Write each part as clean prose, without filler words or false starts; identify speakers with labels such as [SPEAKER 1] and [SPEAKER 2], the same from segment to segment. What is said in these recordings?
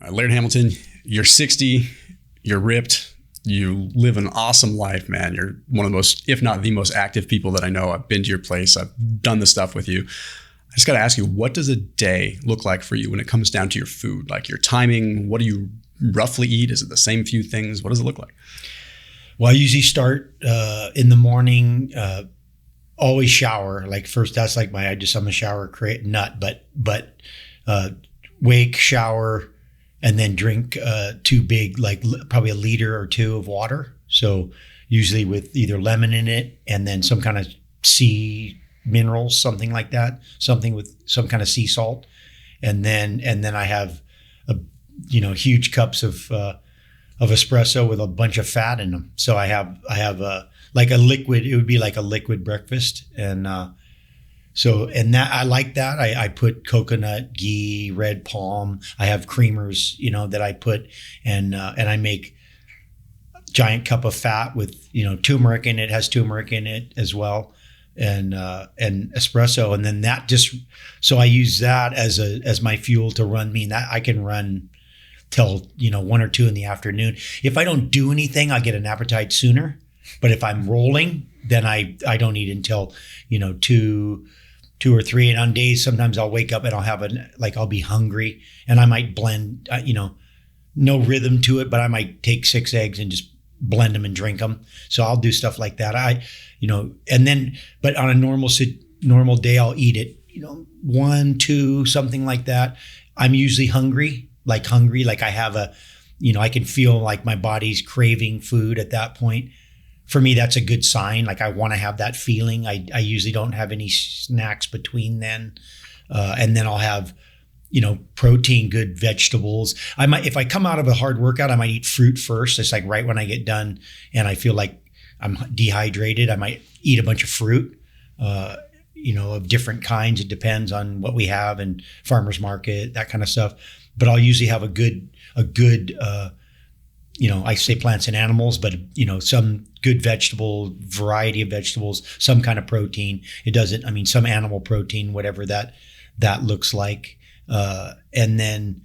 [SPEAKER 1] Laird Hamilton, you're 60, you're ripped, you live an awesome life, man. You're one of the most, if not the most active people that I know. I've been to your place. I've done this stuff with you. I just got to ask you, what does a day look like for you when it comes down to your food? Like your timing, what do you roughly eat? Is it the same few things? What does it look like?
[SPEAKER 2] Well, I usually start in the morning, always shower. Like first, that's like I'm a shower nut, but wake, shower, and then drink 2 big, like probably a liter or 2 of water. So usually with either lemon in it and then some kind of sea minerals, something like that, something with some kind of sea salt. And then I have huge cups of espresso with a bunch of fat in them. So I have like a liquid, it would be like a liquid breakfast. And that I like that. I put coconut, ghee, red palm. I have creamers, that I put, and I make giant cup of fat with, turmeric in it, has turmeric in it as well, and espresso. And then so I use that as my fuel to run me. And that I can run till, 1 or 2 in the afternoon. If I don't do anything, I get an appetite sooner. But if I'm rolling, then I don't eat until, 2 or 3. And on days, sometimes I'll wake up and I'll have I'll be hungry and I might blend, no rhythm to it, but I might take 6 eggs and just blend them and drink them. So I'll do stuff like that. But on a normal day, I'll eat it, 1, 2, something like that. I'm usually hungry. Like I have I can feel like my body's craving food at that point. For me, that's a good sign. Like I want to have that feeling. I usually don't have any snacks between then. And then I'll have, protein, good vegetables. If I come out of a hard workout, I might eat fruit first. It's like right when I get done and I feel like I'm dehydrated, I might eat a bunch of fruit, of different kinds. It depends on what we have and farmer's market, that kind of stuff. But I'll usually have a good I say plants and animals, but, some good variety of vegetables, some kind of protein. Some animal protein, whatever that looks like. And then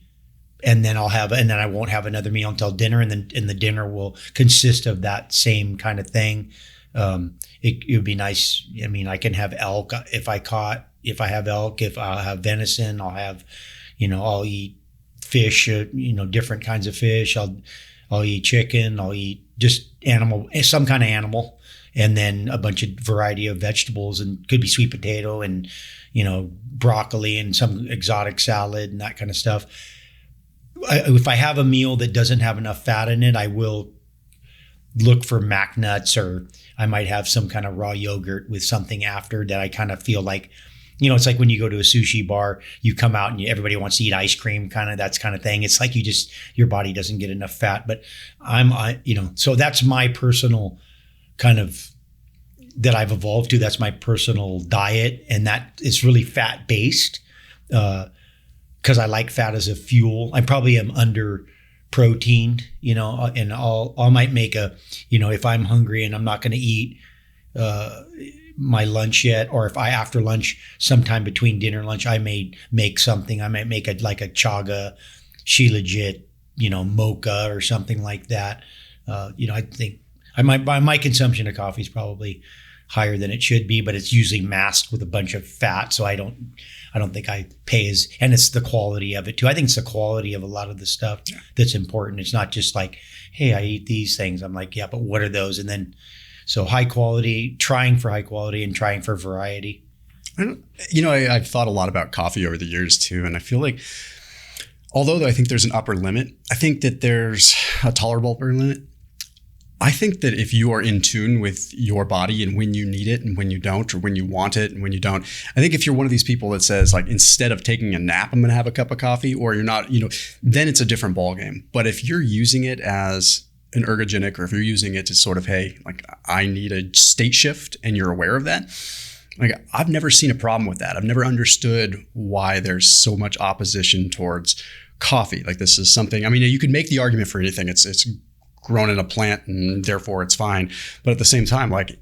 [SPEAKER 2] I won't have another meal until dinner. And the dinner will consist of that same kind of thing. It would be nice. I can have elk if I have elk, if I have venison, I'll have, I'll eat fish, different kinds of fish. I'll eat chicken. I'll eat just some kind of animal, and then a bunch of variety of vegetables, and could be sweet potato and, broccoli and some exotic salad and that kind of stuff. If I have a meal that doesn't have enough fat in it, I will look for mac nuts, or I might have some kind of raw yogurt with something after that. I kind of feel like, it's like when you go to a sushi bar, you come out and everybody wants to eat ice cream, that's kind of thing. It's like your body doesn't get enough fat. But so that's my personal kind of, that I've evolved to. That's my personal diet. And that is really fat based, because I like fat as a fuel. I probably am under proteined, and I might make if I'm hungry and I'm not going to eat, my lunch yet, or if after lunch, sometime between dinner and lunch, I may make something. I might make a chaga, shilajit, mocha or something like that. I think my consumption of coffee is probably higher than it should be, but it's usually masked with a bunch of fat. So I don't think I pay and it's the quality of it too. I think it's the quality of a lot of the stuff that's important. It's not just like, hey, I eat these things. I'm like, yeah, but what are those? And then, so high quality, trying for high quality and trying for variety.
[SPEAKER 1] I've thought a lot about coffee over the years too. And I feel like, although I think there's an upper limit, I think that there's a tolerable upper limit. I think that if you are in tune with your body and when you need it and when you don't, or when you want it and when you don't, I think if you're one of these people that says, like, instead of taking a nap, I'm going to have a cup of coffee, or you're not, then it's a different ballgame. But if you're using it as an ergogenic, or if you're using it to sort of, hey, like, I need a state shift, and you're aware of that, like, I've never seen a problem with that. I've never understood why there's so much opposition towards coffee. Like, this is something, you could make the argument for anything. It's grown in a plant and therefore it's fine. But at the same time, like,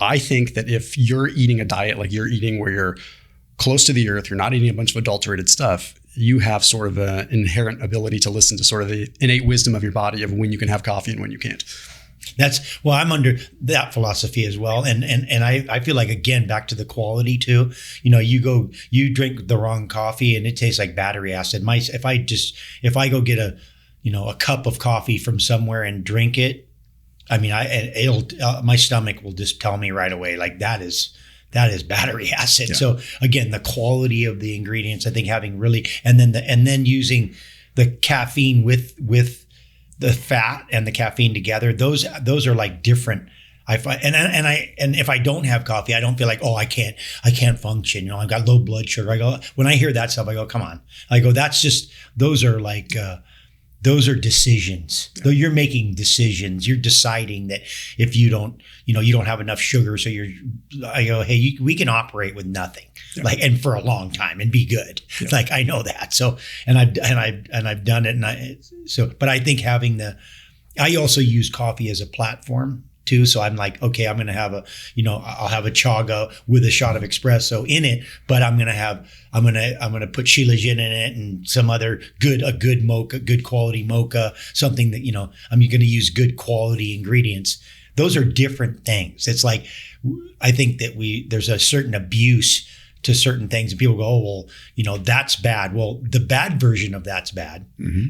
[SPEAKER 1] I think that if you're eating a diet like you're eating, where you're close to the earth, you're not eating a bunch of adulterated stuff, you have sort of an inherent ability to listen to sort of the innate wisdom of your body of when you can have coffee and when you can't.
[SPEAKER 2] I'm under that philosophy as well. And I feel like, again, back to the quality too, you drink the wrong coffee and it tastes like battery acid. If I go get a cup of coffee from somewhere and drink it, I mean, my stomach will just tell me right away, like that is battery acid. Yeah. So again, the quality of the ingredients, I think having really, and then using the caffeine with the fat and the caffeine together, those are like different. I find, and if I don't have coffee, I don't feel like, oh, I can't function. I've got low blood sugar. When I hear that stuff, I go, come on. Those are decisions. Though you're making decisions, you're deciding that if you don't have enough sugar, so I go, hey, we can operate with nothing, and for a long time and be good. Yeah. Like I know that. So, and I've done it, but I think I also use coffee as a platform too. So I'm like, okay, I'm going to have I'll have a chaga with a shot of espresso in it, but I'm going to put shilajit in it and some other good mocha, good quality mocha, something that, I'm going to use good quality ingredients. Those are different things. It's like, I think that there's a certain abuse to certain things and people go, oh, well, that's bad. Well, the bad version of that's bad,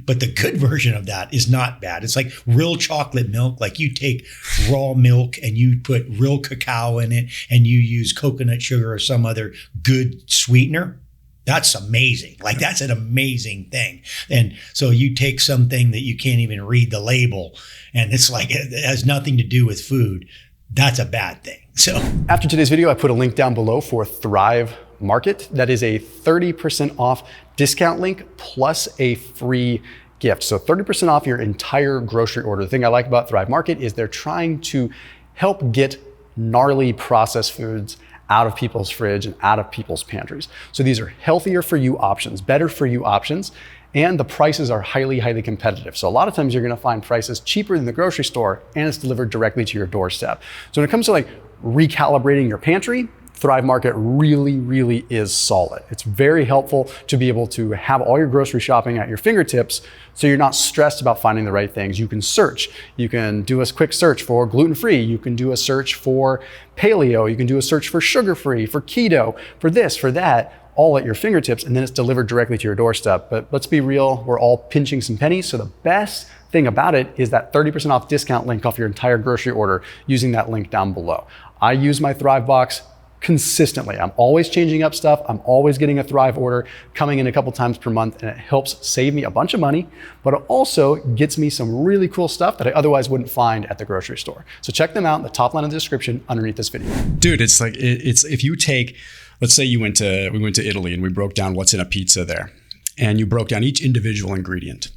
[SPEAKER 2] but the good version of that is not bad. It's like real chocolate milk. Like you take raw milk and you put real cacao in it and you use coconut sugar or some other good sweetener. That's amazing. Like that's an amazing thing. And so you take something that you can't even read the label and it's like, it has nothing to do with food. That's a bad thing. So
[SPEAKER 1] after today's video, I put a link down below for Thrive Market. That is a 30% off discount link plus a free gift. So 30% off your entire grocery order. The thing I like about Thrive Market is they're trying to help get gnarly processed foods out of people's fridge and out of people's pantries. So these are healthier for you options, better for you options, and the prices are highly, highly competitive. So a lot of times you're gonna find prices cheaper than the grocery store and it's delivered directly to your doorstep. So when it comes to like recalibrating your pantry, Thrive Market really, really is solid. It's very helpful to be able to have all your grocery shopping at your fingertips so you're not stressed about finding the right things. You can search. You can do a quick search for gluten-free. You can do a search for paleo. You can do a search for sugar-free, for keto, for this, for that, all at your fingertips, and then it's delivered directly to your doorstep. But let's be real, we're all pinching some pennies. So the best thing about it is that 30% off discount link off your entire grocery order using that link down below. I use my Thrive box consistently. I'm always changing up stuff. I'm always getting a Thrive order coming in a couple times per month, and it helps save me a bunch of money, but it also gets me some really cool stuff that I otherwise wouldn't find at the grocery store. So check them out in the top line of the description underneath this video. Dude, it's like, it's if you take, let's say we went to Italy and we broke down what's in a pizza there, and you broke down each individual ingredient.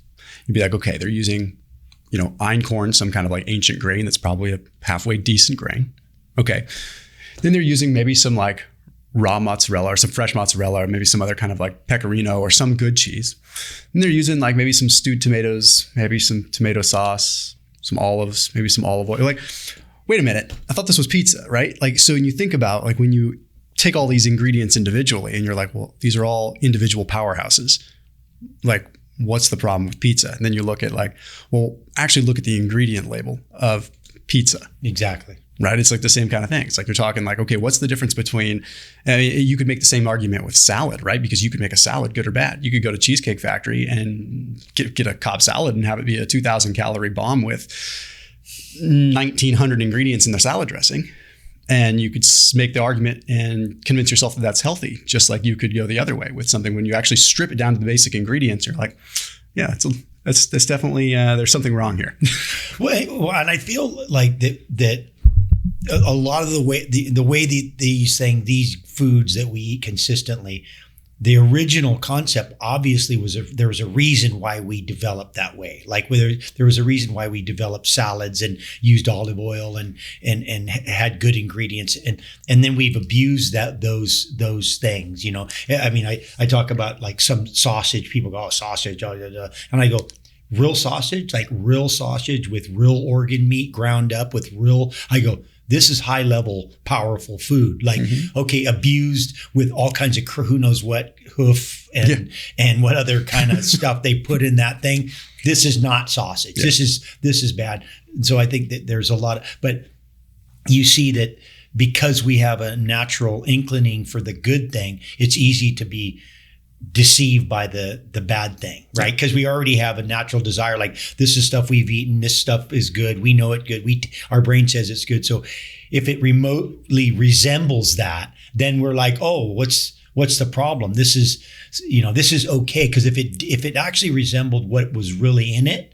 [SPEAKER 1] You'd be like, okay, they're using, einkorn, some kind of like ancient grain that's probably a halfway decent grain. Okay. Then they're using maybe some like raw mozzarella or some fresh mozzarella or maybe some other kind of like pecorino or some good cheese. And they're using like maybe some stewed tomatoes, maybe some tomato sauce, some olives, maybe some olive oil. Like, wait a minute, I thought this was pizza, right? Like, so when you think about like when you take all these ingredients individually and you're like, well, these are all individual powerhouses. Like, what's the problem with pizza? And then you look at like, well, actually look at the ingredient label of pizza.
[SPEAKER 2] Exactly.
[SPEAKER 1] Right? It's like the same kind of thing. It's like you're talking like, okay, what's the difference between, you could make the same argument with salad, right? Because you could make a salad good or bad. You could go to Cheesecake Factory and get a Cobb salad and have it be a 2,000 calorie bomb with 1,900 ingredients in the salad dressing. And you could make the argument and convince yourself that that's healthy, just like you could go the other way with something. When you actually strip it down to the basic ingredients, you're like, yeah, that's definitely, there's something wrong here.
[SPEAKER 2] Well, and I feel like that a lot of the way these saying these foods that we eat consistently, the original concept obviously there was a reason why we developed that way. Like there was a reason why we developed salads and used olive oil and had good ingredients and then we've abused those things. I mean, I talk about like some sausage. People go, oh, sausage, and I go, real sausage, like real sausage with real organ meat ground up with real. I go, this is high level, powerful food. Like, okay, abused with all kinds of who knows what hoof and what other kind of stuff they put in that thing. This is not sausage. Yeah. This is bad. And so I think that there's a lot but you see that because we have a natural inclining for the good thing, it's easy to be deceived by the bad thing, right? Because we already have a natural desire, like this is stuff we've eaten, this stuff is good, we know it good, our brain says it's good. So if it remotely resembles that, then we're like, oh, what's the problem? This is okay. Because if it actually resembled what was really in it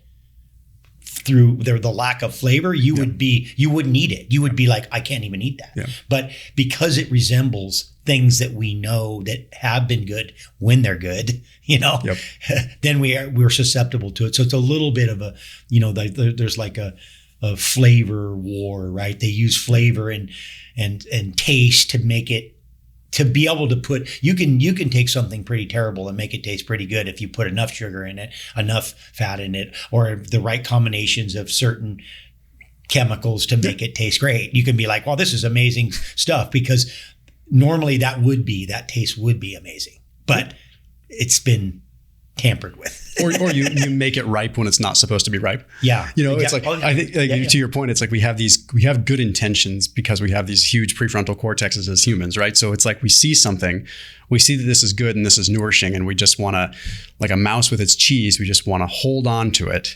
[SPEAKER 2] through the lack of flavor, you wouldn't eat it. You would be like, I can't even eat that. Yeah. But because it resembles things that we know that have been good when they're good, then we're susceptible to it. So it's a little bit of a, there's like a flavor war, right? They use flavor and taste to make it, to be able to put, you can take something pretty terrible and make it taste pretty good if you put enough sugar in it, enough fat in it, or the right combinations of certain chemicals to make it taste great. You can be like, well, this is amazing stuff, because normally that taste would be amazing, but it's been tampered with.
[SPEAKER 1] or you make it ripe when it's not supposed to be ripe.
[SPEAKER 2] Yeah.
[SPEAKER 1] It's like, I think to your point, it's like we have good intentions because we have these huge prefrontal cortexes as humans, right? So it's like we see something, we see that this is good and this is nourishing, and we just want to, like a mouse with its cheese, we just want to hold on to it,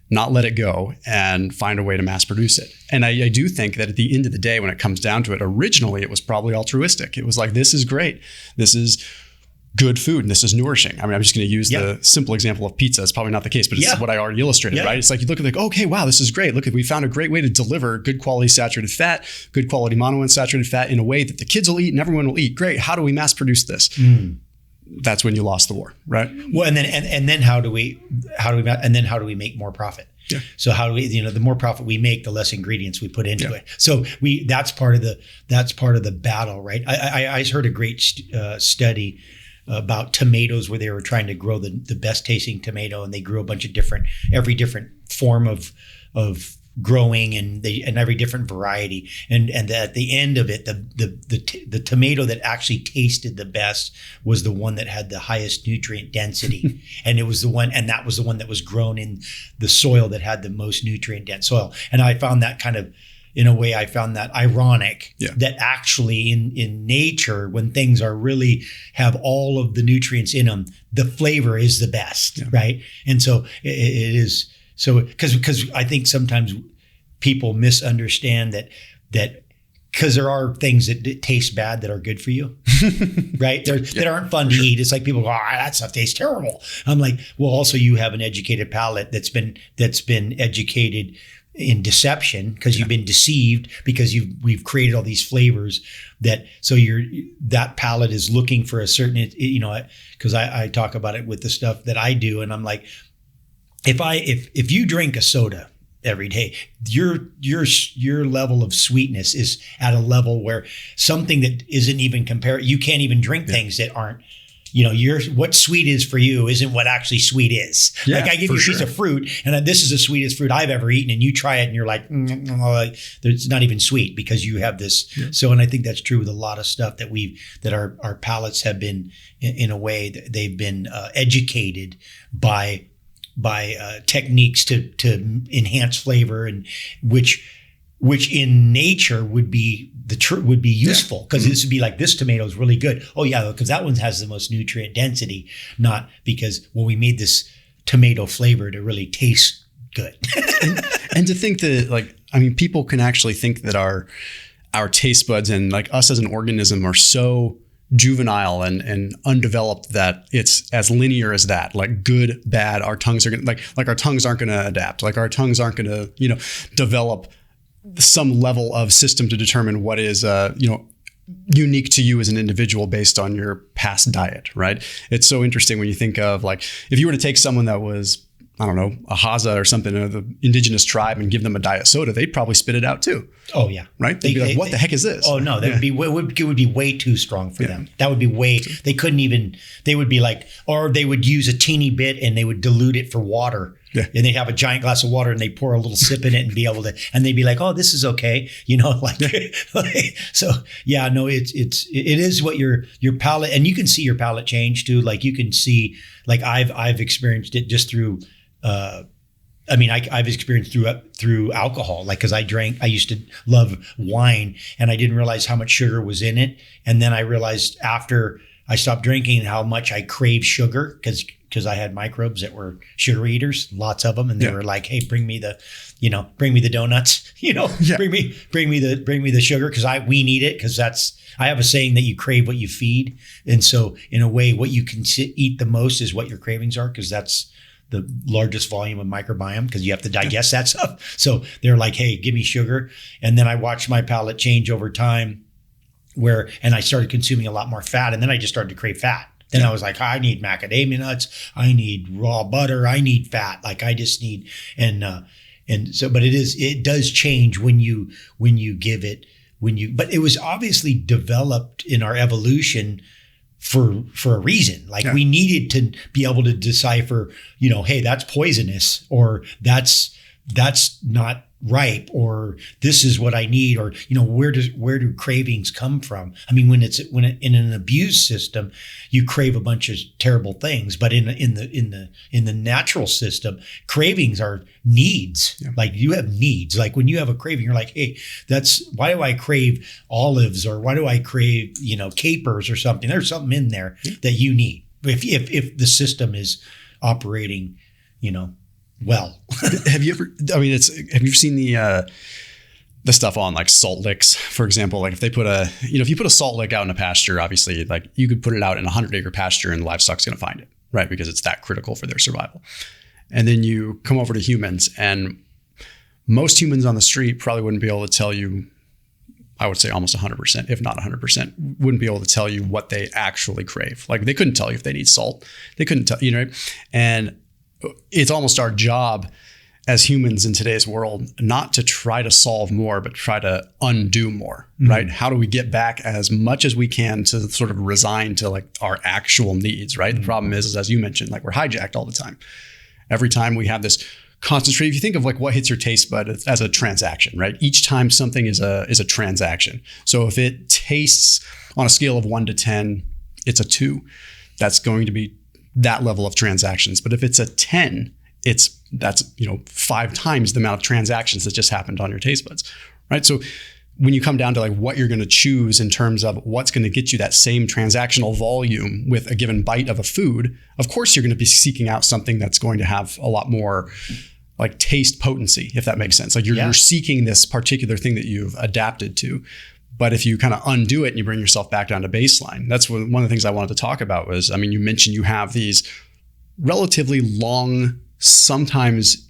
[SPEAKER 1] not let it go, and find a way to mass produce it. And I do think that at the end of the day, when it comes down to it, originally it was probably altruistic. It was like, this is great. This is good food and this is nourishing. I mean, I'm just going to use the simple example of pizza. It's probably not the case, but it's what I already illustrated, right? It's like you look at okay, wow, this is great. Look, we found a great way to deliver good quality saturated fat, good quality monounsaturated fat in a way that the kids will eat and everyone will eat. Great. How do we mass produce this? That's when you lost the war, right?
[SPEAKER 2] Well, and then how do we make more profit? Yeah. So how do we, the more profit we make, the less ingredients we put into it. So that's part of the battle, right? I heard a great study about tomatoes where they were trying to grow the best tasting tomato, and they grew a bunch of every different form of growing and every different variety. And at the end of it, the tomato that actually tasted the best was the one that had the highest nutrient density. And that was the one that was grown in the soil that had the most nutrient dense soil. And I found that ironic that actually in nature, when things are really have all of the nutrients in them, the flavor is the best, right? And so it is. So because I think sometimes people misunderstand that because there are things that taste bad that are good for you, right? That aren't fun to eat. It's like people go, that stuff tastes terrible. I'm like, well, also you have an educated palate that's been educated in deception, because you've been deceived, because we've created all these flavors that palate is looking for a certain, because I talk about it with the stuff that I do, and I'm like, if you drink a soda every day, your level of sweetness is at a level where something that isn't even you can't even drink things that aren't, what sweet is for you isn't what actually sweet is. Yeah, like I give you a piece of fruit, and this is the sweetest fruit I've ever eaten, and you try it and you're like, it's not even sweet, because you have this. Yeah. So, and I think that's true with a lot of stuff that our palates have been, in a way, they've been educated by techniques to enhance flavor, and which in nature would be useful, because this would be like, this tomato is really good. Oh yeah, because that one has the most nutrient density, not because we made this tomato flavor to really taste good.
[SPEAKER 1] and to think that, people can actually think that our taste buds and us as an organism are so juvenile and undeveloped that it's as linear as that, like good, bad. Our tongues are gonna our tongues aren't going to adapt. Like our tongues aren't going to develop some level of system to determine what is unique to you as an individual based on your past diet, right? It's so interesting when you think of if you were to take someone that was I don't know, a Haza or something of the indigenous tribe and give them a diet soda, they'd probably spit it out too.
[SPEAKER 2] Oh yeah.
[SPEAKER 1] Right? They'd be like, what the heck is this?
[SPEAKER 2] Oh no, it would be way too strong for them. That would be they couldn't even, they would be like, or they would use a teeny bit and they would dilute it for water. Yeah. And they'd have a giant glass of water and they'd pour a little sip in it and be able to, and they'd be like, oh, this is okay. So yeah, no, it is what your palate, and you can see your palate change too. Like you can see, like I've experienced it just through, I've experienced through alcohol, like, cause I used to love wine and I didn't realize how much sugar was in it. And then I realized after I stopped drinking how much I crave sugar because I had microbes that were sugar eaters, lots of them. And they were like, hey, bring me the donuts, bring me the sugar. Cause we need it. Cause I have a saying that you crave what you feed. And so in a way, what you can eat the most is what your cravings are. Cause that's the largest volume of microbiome because you have to digest that stuff. So they're like, hey, give me sugar. And then I watched my palate change over time and I started consuming a lot more fat. And then I just started to crave fat. Then I was like, I need macadamia nuts. I need raw butter. I need fat. Like I just need, but it does change when you give it, but it was obviously developed in our evolution for a reason. Like we needed to be able to decipher, hey, that's poisonous, or that's not ripe, or this is what I need, or where do cravings come from? I mean, when in an abused system, you crave a bunch of terrible things, but in the natural system, cravings are needs. Yeah. Like you have needs. Like when you have a craving, you're like, hey, why do I crave olives, or why do I crave capers or something? There's something in there that you need if the system is operating, well.
[SPEAKER 1] Have you seen the stuff on like salt licks, for example? Like if they put if you put a salt lick out in a pasture, obviously like you could put it out in a 100-acre pasture and the livestock's going to find it, right? Because it's that critical for their survival. And then you come over to humans, and most humans on the street probably wouldn't be able to tell you, I would say almost 100%, if not 100%, wouldn't be able to tell you what they actually crave. Like they couldn't tell you if they need salt. They couldn't tell, and it's almost our job as humans in today's world not to try to solve more, but try to undo more, right? How do we get back as much as we can to sort of resign to like our actual needs, right? The problem is, as you mentioned, like we're hijacked all the time. Every time we have this concentrate, if you think of like what hits your taste bud as a transaction, right? Each time something is a transaction. So if it tastes on a scale of 1 to 10, it's a 2, that's going to be that level of transactions. But if it's a 10, that's 5 times the amount of transactions that just happened on your taste buds, right? So when you come down to like what you're going to choose in terms of what's going to get you that same transactional volume with a given bite of a food, of course you're going to be seeking out something that's going to have a lot more like taste potency, if that makes sense. Like you're seeking this particular thing that you've adapted to. But if you kind of undo it and you bring yourself back down to baseline, that's one of the things I wanted to talk about was, you mentioned you have these relatively long, sometimes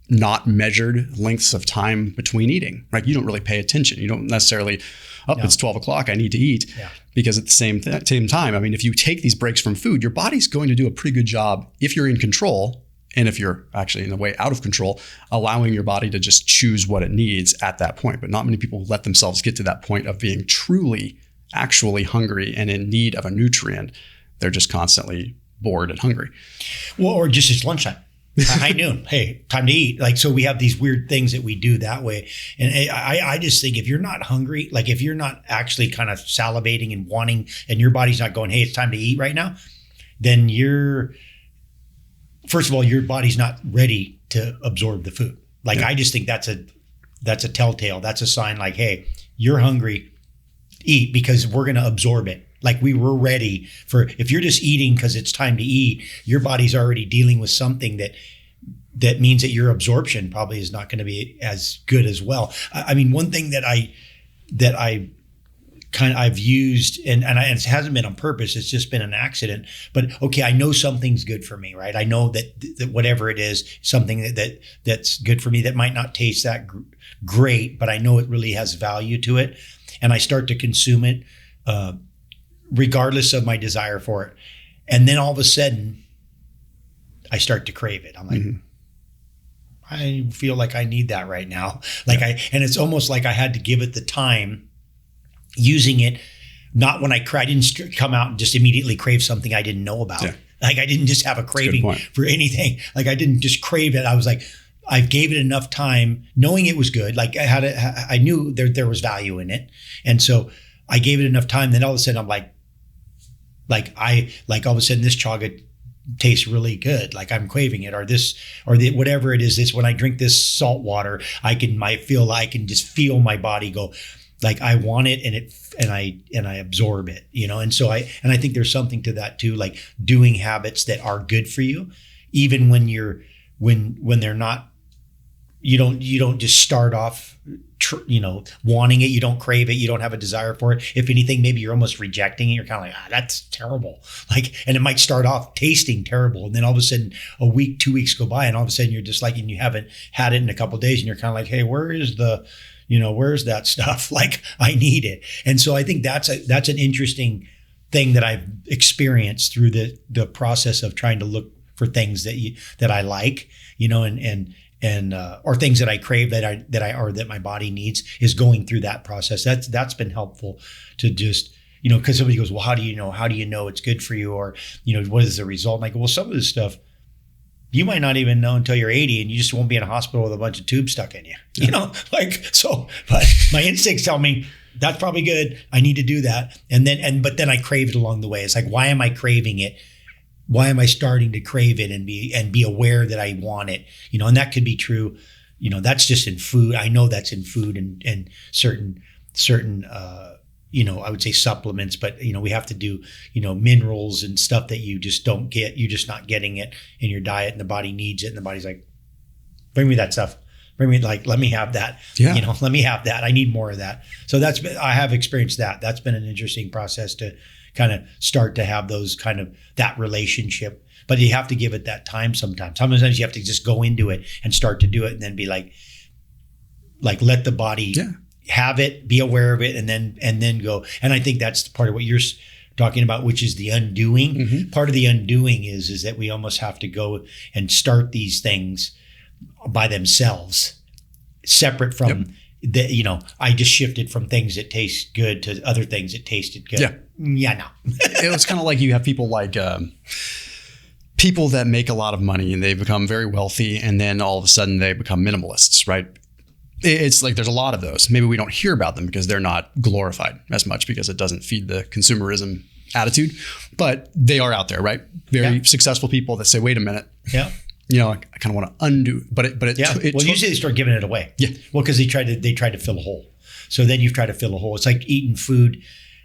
[SPEAKER 1] not measured lengths of time between eating, right? You don't really pay attention. You don't necessarily, it's 12 o'clock, I need to eat. Yeah. Because at the same time, if you take these breaks from food, your body's going to do a pretty good job if you're in control. And if you're actually in a way out of control, allowing your body to just choose what it needs at that point. But not many people let themselves get to that point of being truly, actually hungry and in need of a nutrient. They're just constantly bored and hungry.
[SPEAKER 2] Well, or just it's lunchtime. High noon. Hey, time to eat. Like, so we have these weird things that we do that way. And I just think if you're not hungry, like if you're not actually kind of salivating and wanting, and your body's not going, hey, it's time to eat right now, then first of all, your body's not ready to absorb the food. Like, I just think that's a telltale. That's a sign like, hey, you're hungry, eat, because we're going to absorb it. Like we were ready for, if you're just eating because it's time to eat, your body's already dealing with something that means that your absorption probably is not going to be as good as well. One thing that I've used, and it hasn't been on purpose, it's just been an accident, but okay, I know something's good for me, right? I know that whatever it is, something that's good for me that might not taste that great, but I know it really has value to it. And I start to consume it, regardless of my desire for it. And then all of a sudden I start to crave it. I'm like, I feel like I need that right now. And it's almost like I had to give it the time using it. Not when I didn't come out and just immediately crave something I didn't know about. Yeah. Like I didn't just have a craving for anything. Like I didn't just crave it. I was like, I gave it enough time knowing it was good. Like I knew there was value in it. And so I gave it enough time. Then all of a sudden I'm like all of a sudden this chaga tastes really good. Like I'm craving it, or whatever it is. This, when I drink this salt water, I can just feel my body go, like I want it, and I absorb it, And so I think there's something to that too, like doing habits that are good for you, even when they're not. You don't just start off, wanting it. You don't crave it. You don't have a desire for it. If anything, maybe you're almost rejecting it. You're kind of like, that's terrible. And it might start off tasting terrible, and then all of a sudden, a week, 2 weeks go by, and all of a sudden you're just like, and you haven't had it in a couple of days, and you're kind of like, hey, where's that stuff? Like I need it. And so I think that's an interesting thing that I've experienced through the process of trying to look for things that I like, and or things that I crave that my body needs, is going through that process. That's been helpful to just, because somebody goes, well, how do you know it's good for you? Or, what is the result? And I go, well, some of this stuff you might not even know until you're 80, and you just won't be in a hospital with a bunch of tubes stuck in you, but my instincts tell me that's probably good. I need to do that. But then I crave it along the way. It's like, why am I craving it? Why am I starting to crave it and be aware that I want it? And that could be true. That's just in food. I know that's in food and certain I would say supplements, but we have to do, minerals and stuff that you just don't get. You're just not getting it in your diet, and the body needs it. And the body's like, bring me that stuff. Bring me, let me have that. Yeah. Let me have that. I need more of that. So I have experienced that. That's been an interesting process to kind of start to have those kind of that relationship, but you have to give it that time sometimes. Sometimes you have to just go into it and start to do it, and then be like let the body have it, be aware of it, and then go. And I think that's part of what you're talking about, which is the undoing. Mm-hmm. Part of the undoing is that we almost have to go and start these things by themselves, separate from I just shifted from things that taste good to other things that tasted good. No.
[SPEAKER 1] It was kind of like you have people like people that make a lot of money and they become very wealthy, and then all of a sudden they become minimalists, right? It's like there's a lot of those. Maybe we don't hear about them because they're not glorified as much, because it doesn't feed the consumerism attitude, but they are out there, right? Very successful people that say, wait a minute.
[SPEAKER 2] Yeah.
[SPEAKER 1] I kind of want to undo, but
[SPEAKER 2] usually they start giving it away. Yeah. Well, because they tried to fill a hole. So then you've tried to fill a hole. It's like eating food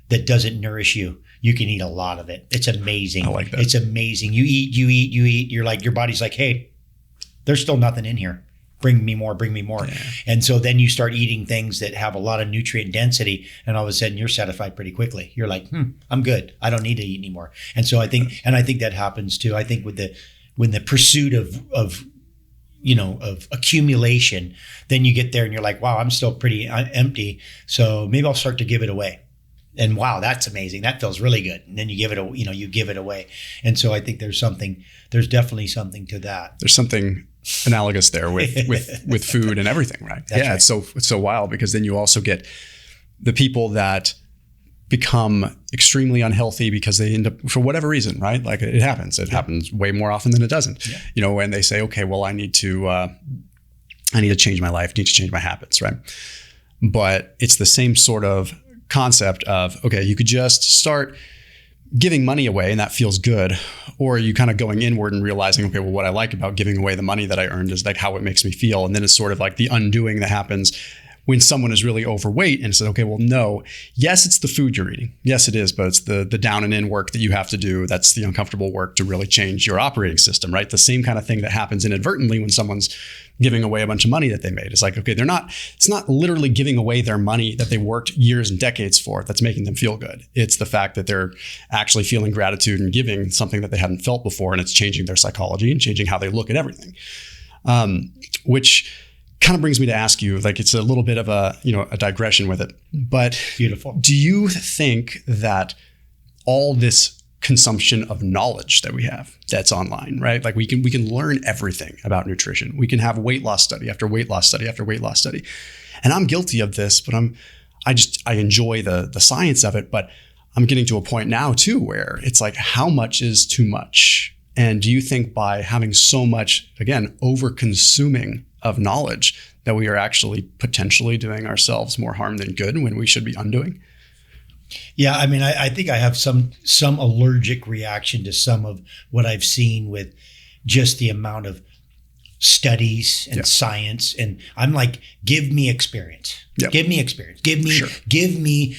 [SPEAKER 2] that doesn't nourish you. You can eat a lot of it. It's amazing. I like that. It's amazing. You eat. You're like, your body's like, hey, there's still nothing in here. Bring me more. Yeah. And so then you start eating things that have a lot of nutrient density, and all of a sudden you're satisfied pretty quickly. You're like, I'm good. I don't need to eat anymore. And so I think that happens too. I think when the pursuit of accumulation, then you get there and you're like, wow, I'm still pretty empty. So maybe I'll start to give it away. And wow, that's amazing. That feels really good. And then you give it away. And so I think there's definitely something to that.
[SPEAKER 1] There's something analogous there with food and everything, right? That's right. It's so wild, because then you also get the people that become extremely unhealthy because they end up, for whatever reason, right? Like it happens. It happens way more often than it doesn't. Yeah. When they say, okay, well, I need to change my life, need to change my habits, right? But it's the same sort of concept of, okay, you could just start giving money away and that feels good, or you kind of going inward and realizing, okay, well, what I like about giving away the money that I earned is like how it makes me feel. And then it's sort of like the undoing that happens when someone is really overweight and says, okay, well, no, yes, it's the food you're eating. Yes, it is, but it's the down and in work that you have to do. That's the uncomfortable work to really change your operating system, right? The same kind of thing that happens inadvertently when someone's giving away a bunch of money that they made. It's like, okay, it's not literally giving away their money that they worked years and decades for that's making them feel good. It's the fact that they're actually feeling gratitude and giving something that they hadn't felt before, and it's changing their psychology and changing how they look at everything. Which kind of brings me to ask you, like, it's a little bit of a digression with it, but
[SPEAKER 2] beautiful.
[SPEAKER 1] Do you think that all this consumption of knowledge that we have that's online, right? Like we can learn everything about nutrition. We can have weight loss study after weight loss study after weight loss study. And I'm guilty of this, but I enjoy the science of it, but I'm getting to a point now too where it's like, how much is too much? And do you think by having so much, again, over consuming of knowledge, that we are actually potentially doing ourselves more harm than good when we should be undoing?
[SPEAKER 2] Yeah, I mean, I think I have some allergic reaction to some of what I've seen with just the amount of studies and science, and I'm like, give me experience. Yep. Give me experience. Give me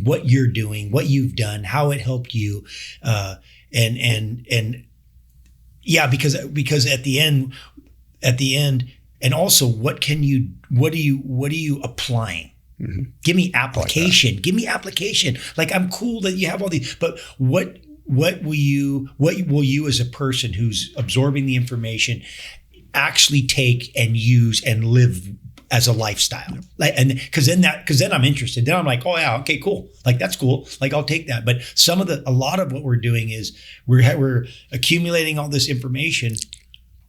[SPEAKER 2] what you're doing, what you've done, how it helped you, and yeah, because at the end, and also what are you applying? Mm-hmm. Give me application. Give me application. Like, I'm cool that you have all these, but what will you as a person who's absorbing the information actually take and use and live as a lifestyle? Yep. Like, and because then I'm interested. Then I'm like, oh yeah, okay, cool. Like, that's cool. Like, I'll take that. But a lot of what we're doing is we're accumulating all this information.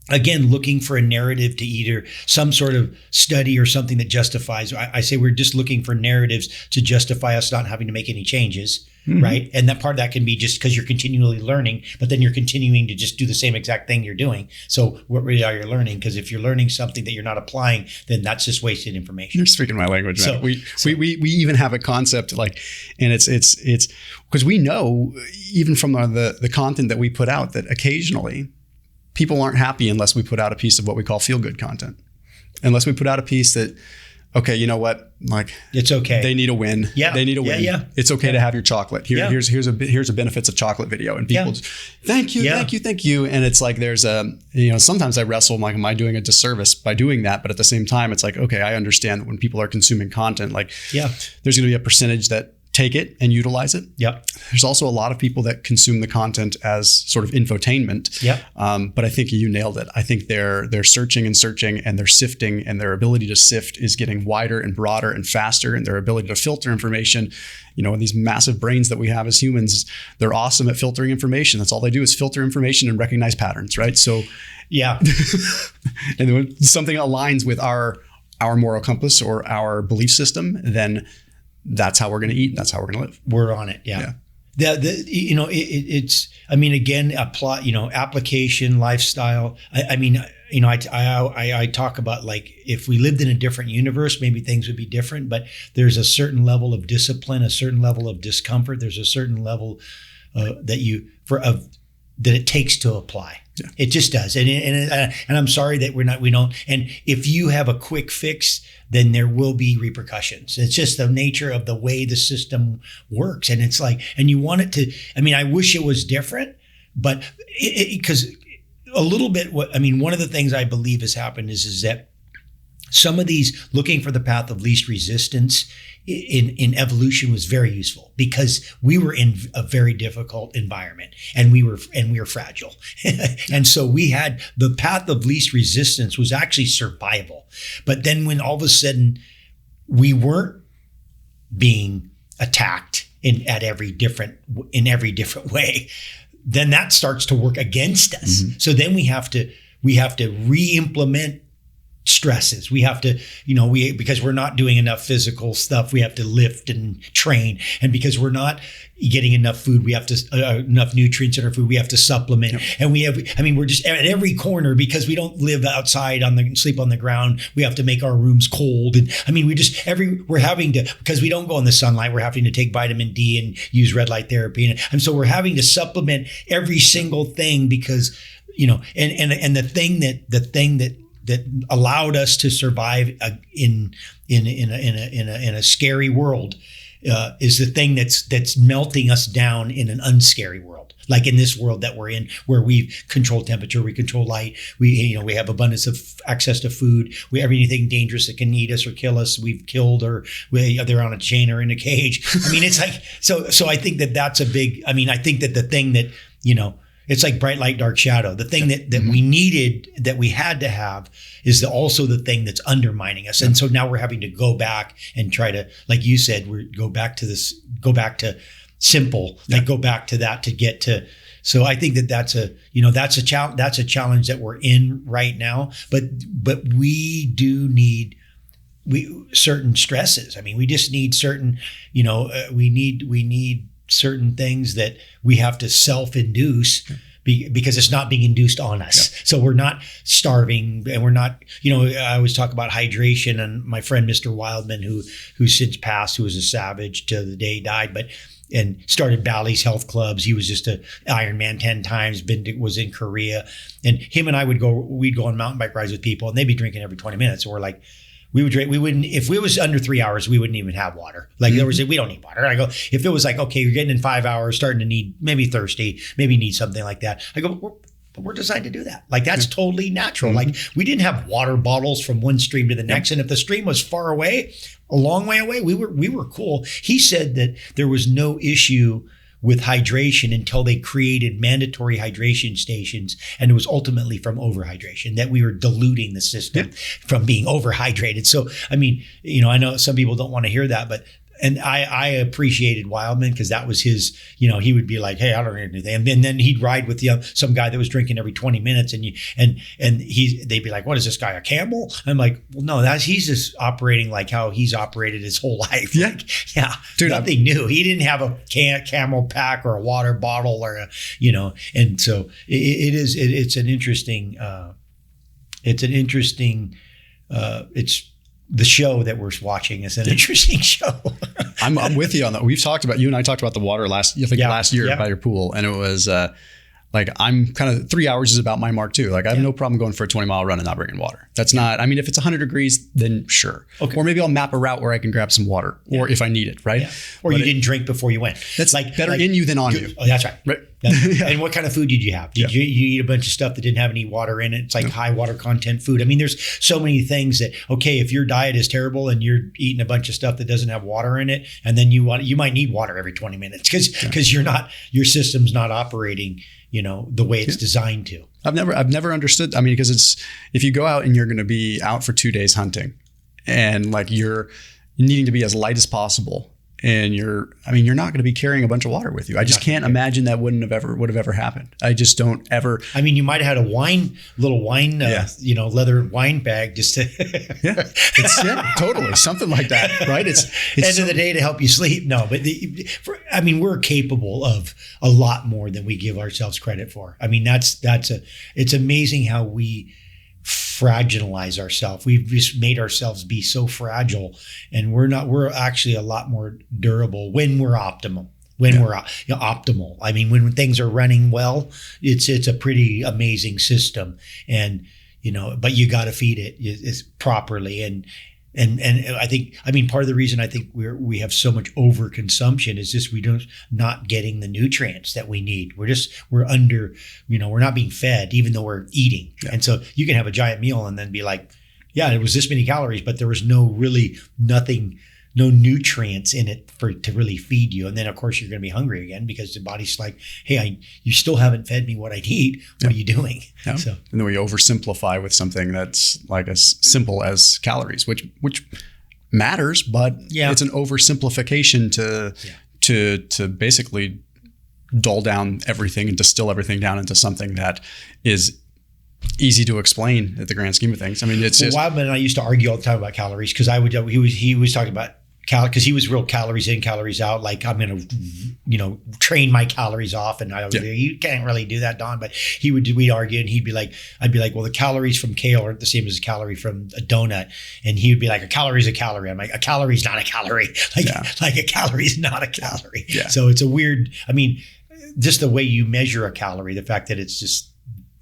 [SPEAKER 2] Again, looking for a narrative to either some sort of study or something that justifies. I say we're just looking for narratives to justify us not having to make any changes, mm-hmm. right? And that part of that can be just because you're continually learning, but then you're continuing to just do the same exact thing you're doing. So what really are you learning? Because if you're learning something that you're not applying, then that's just wasted information.
[SPEAKER 1] You're speaking my language, man. So we even have a concept like, and it's because we know even from the content that we put out that occasionally people aren't happy unless we put out a piece of what we call feel-good content. Unless we put out a piece that, okay, you know what? Like,
[SPEAKER 2] it's okay.
[SPEAKER 1] They need a win.
[SPEAKER 2] Yeah.
[SPEAKER 1] They need a win. Yeah. It's okay to have your chocolate. Here's a benefits of chocolate video. And people just, thank you. And it's like, there's sometimes I wrestle, like, am I doing a disservice by doing that? But at the same time, it's like, okay, I understand that when people are consuming content, like, there's going to be a percentage that take it and utilize it.
[SPEAKER 2] Yep.
[SPEAKER 1] There's also a lot of people that consume the content as sort of infotainment.
[SPEAKER 2] Yep.
[SPEAKER 1] But I think you nailed it. I think they're searching and they're sifting, and their ability to sift is getting wider and broader and faster, and their ability to filter information. And these massive brains that we have as humans, they're awesome at filtering information. That's all they do is filter information and recognize patterns, right? So
[SPEAKER 2] yeah.
[SPEAKER 1] And when something aligns with our moral compass or our belief system, then that's how we're going to eat. That's how we're going to live.
[SPEAKER 2] We're on it. Yeah. It's, I mean, again, application, lifestyle. I talk about, like, if we lived in a different universe, maybe things would be different, but there's a certain level of discipline, a certain level of discomfort. There's a certain level that it takes to apply. Yeah. It just does. And I'm sorry that we don't. And if you have a quick fix, then there will be repercussions. It's just the nature of the way the system works. And it's like, and you want it to, I wish it was different, but because a little bit, one of the things I believe has happened is that some of these looking for the path of least resistance in evolution was very useful, because we were in a very difficult environment and we were fragile. And so we had the path of least resistance was actually survival. But then when all of a sudden we weren't being attacked in every different way, then that starts to work against us. Mm-hmm. So then we have to re-implement stresses. We have to, because we're not doing enough physical stuff, we have to lift and train. And because we're not getting enough food, we have to, enough nutrients in our food, we have to supplement. Yep. And we're just at every corner, because we don't live outside sleep on the ground. We have to make our rooms cold. And we're having to, because we don't go in the sunlight, we're having to take vitamin D and use red light therapy. And so we're having to supplement every single thing, because, and the thing that allowed us to survive in a scary world is the thing that's melting us down in an unscary world. Like in this world that we're in, where we control temperature, we control light, we have abundance of access to food. We have anything dangerous that can eat us or kill us, we've killed, or they're on a chain or in a cage. It's like, so I think that's a big. I think that the thing that it's like bright light, dark shadow. The thing that mm-hmm. we needed, that we had to have, is also the thing that's undermining us. And so now we're having to go back and try to, like you said, go back to simple. They go back to that to get to. So I think that's a challenge that we're in right now. But we do need certain stresses. I mean, we just need certain, we need certain things that we have to self-induce because it's not being induced on us. Yeah. So we're not starving, and we're not, I always talk about hydration, and my friend, Mr. Wildman, who's since passed, who was a savage till the day he died, and started Bally's Health Clubs. He was just a Ironman 10 times, was in Korea. And him and I we'd go on mountain bike rides with people, and they'd be drinking every 20 minutes. So we're like, we wouldn't, if it was under 3 hours, we wouldn't even have water. Like there was, we don't need water. I go, if it was like, okay, you're getting in 5 hours, starting to need, maybe thirsty, maybe need something like that. I go, we're designed to do that. Like that's totally natural. Like we didn't have water bottles from one stream to the next. And if the stream was far away, a long way away, we were cool. He said that there was no issue with hydration until they created mandatory hydration stations. And it was ultimately from overhydration that we were diluting the system from being overhydrated. So, I mean, I know some people don't want to hear that, and I appreciated Wildman because that was his, he would be like, hey, I don't need anything. And then he'd ride with some guy that was drinking every 20 minutes and they'd be like, what is this guy, a camel? I'm like, well, no, he's just operating like how he's operated his whole life. Yeah. Like, dude, nothing new. He didn't have a camel pack or a water bottle or and so it's an interesting, the show that we're watching is an interesting show.
[SPEAKER 1] I'm with you on that. You and I talked about the water last year by your pool. And it was I'm kind of 3 hours is about my mark too. Like I have no problem going for a 20-mile run and not bringing water. That's not, I mean, if it's 100 degrees, then sure. Okay. Or maybe I'll map a route where I can grab some water or if I need it, right? Yeah.
[SPEAKER 2] Or you didn't drink before you went.
[SPEAKER 1] That's better in you than on you.
[SPEAKER 2] Oh, that's right. Right. And what kind of food did you have? Did you eat a bunch of stuff that didn't have any water in it? It's like high water content food. I mean, there's so many things that, okay, if your diet is terrible and you're eating a bunch of stuff that doesn't have water in it, and then you might need water every 20 minutes because your system's not operating, the way it's designed to.
[SPEAKER 1] I've never understood. I mean, because if you go out and you're going to be out for 2 days hunting and like you're needing to be as light as possible, and you're not going to be carrying a bunch of water with you. I just can't imagine that would have ever happened. I just don't ever.
[SPEAKER 2] I mean, you might have had a little wine, leather wine bag just to.
[SPEAKER 1] Totally. Something like that, right? It's
[SPEAKER 2] end of the day to help you sleep. No, but we're capable of a lot more than we give ourselves credit for. I mean, it's amazing how we fragilize ourselves. We've just made ourselves be so fragile, and we're actually a lot more durable when we're optimal. We're optimal. I mean, when things are running well, it's a pretty amazing system, and but you got to feed it properly. And I think, part of the reason I think we have so much overconsumption is just we're not getting the nutrients that we need. We're under, we're not being fed even though we're eating. Yeah. And so you can have a giant meal and then be like, yeah, it was this many calories, but there was no nutrients in it to really feed you. And then of course you're going to be hungry again because the body's like, hey, you still haven't fed me what I need. What are you doing?
[SPEAKER 1] Yeah. So, and then we oversimplify with something that's like as simple as calories, which matters, but it's an oversimplification to basically dull down everything and distill everything down into something that is easy to explain at the grand scheme of things. I mean,
[SPEAKER 2] Wildman and I used to argue all the time about calories because he was talking about because he was real calories in, calories out. Like I'm going to, train my calories off, and I was you can't really do that, Don. But we'd argue, and I'd be like, well, the calories from kale aren't the same as a calorie from a donut, and he would be like, a calorie is a calorie. I'm like, a calorie is not a calorie. Like a calorie is not a calorie. Yeah. So it's a weird. I mean, just the way you measure a calorie, the fact that it's just.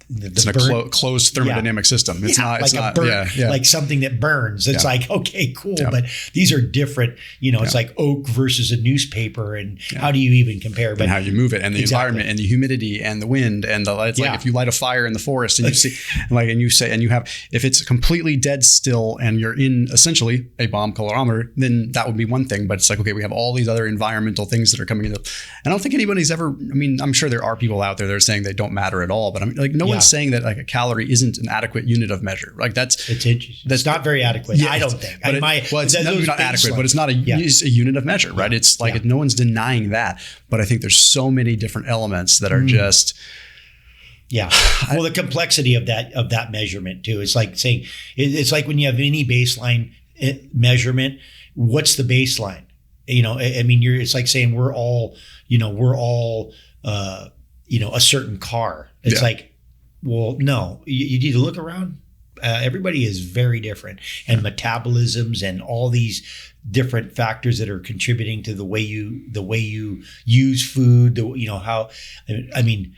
[SPEAKER 1] It's a closed thermodynamic system. It's not
[SPEAKER 2] like something that burns. It's like, okay, cool. Yeah. But these are different, it's like oak versus a newspaper. And how do you even compare? But
[SPEAKER 1] and how you move it and the environment and the humidity and the wind and the lights. Like if you light a fire in the forest and you see if it's completely dead still and you're in essentially a bomb calorimeter, then that would be one thing. But it's like, okay, we have all these other environmental things that are coming in. And I don't think anybody's ever, I'm sure there are people out there that are saying they don't matter at all, but no one's saying that like a calorie isn't an adequate unit of measure. Like
[SPEAKER 2] that's not very adequate. I don't think.
[SPEAKER 1] It's not adequate, but it's not it's a unit of measure, right? It's like no one's denying that. But I think there's so many different elements that are just.
[SPEAKER 2] Yeah. Well, the complexity of that measurement too. It's like saying, it's like when you have any baseline measurement, what's the baseline? I mean, it's like saying we're all a certain car. It's like, well, no, you need to look around. Everybody is very different, and metabolisms and all these different factors that are contributing to the way you use food. How, I mean,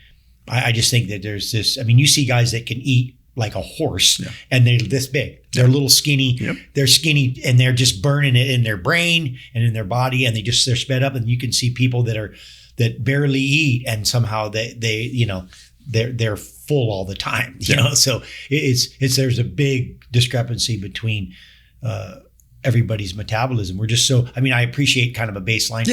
[SPEAKER 2] I just think that there's this, I mean, you see guys that can eat like a horse and they're this big. They're a little skinny. Yep. They're skinny and they're just burning it in their brain and in their body, and they're sped up. And you can see people that barely eat and somehow they're full all the time. So there's a big discrepancy between everybody's metabolism. We're just I appreciate kind of a baseline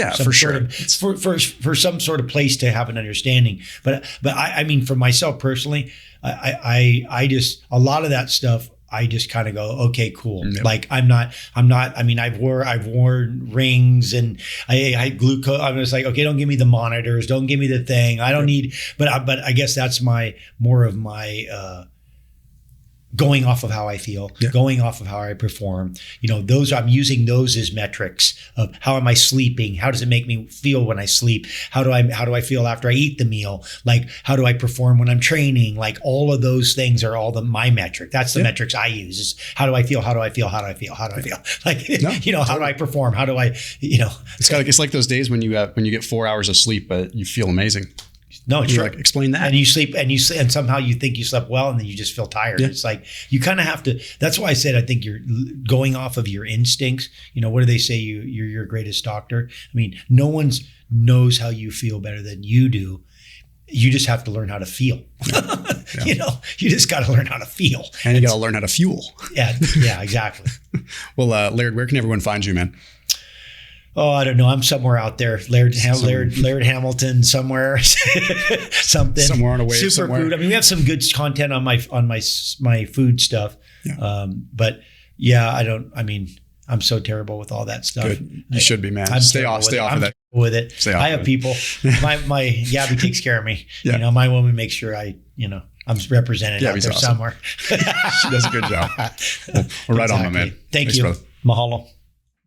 [SPEAKER 2] for some sort of place to have an understanding. But I mean, for myself personally, I just, a lot of that stuff, I just kind of go, okay, cool. Yep. Like I'm not, I mean, I've worn rings and I glucose. I was like, okay, don't give me the monitors. Don't give me the thing. I don't need, but I guess that's more of my, going off of how I feel, going off of how I perform, I'm using those as metrics of how am I sleeping? How does it make me feel when I sleep? How do I feel after I eat the meal? Like, how do I perform when I'm training? Like, all of those things are all my metric. That's the metrics I use, is how do I feel? How do I feel? How do I feel? How do I feel? Like, how do I perform? How do I,
[SPEAKER 1] it's like those days when you get 4 hours of sleep, but you feel amazing.
[SPEAKER 2] No, it's true.
[SPEAKER 1] Like, explain that.
[SPEAKER 2] And you sleep and somehow you think you slept well and then you just feel tired. Yeah. It's like, you kind of have to, that's why I said, I think you're going off of your instincts. What do they say? You're your greatest doctor. I mean, no one knows how you feel better than you do. You just have to learn how to feel. Yeah. You just got to learn how to feel.
[SPEAKER 1] And you got to learn how to fuel.
[SPEAKER 2] Yeah, exactly.
[SPEAKER 1] Well, Laird, where can everyone find you, man?
[SPEAKER 2] Oh, I don't know. I'm somewhere out there. Laird Hamilton, somewhere, something.
[SPEAKER 1] Somewhere on a wave.
[SPEAKER 2] Superfood. I mean, we have some good content on my food stuff. Yeah. But yeah, I'm so terrible with all that stuff.
[SPEAKER 1] Good. You should be, man. Stay off of that.
[SPEAKER 2] With it. I have people. My Gabby takes care of me. Yeah. My woman makes sure I'm represented out there somewhere.
[SPEAKER 1] She does a good job. Well, right on, my man.
[SPEAKER 2] Thanks, you. Brother. Mahalo.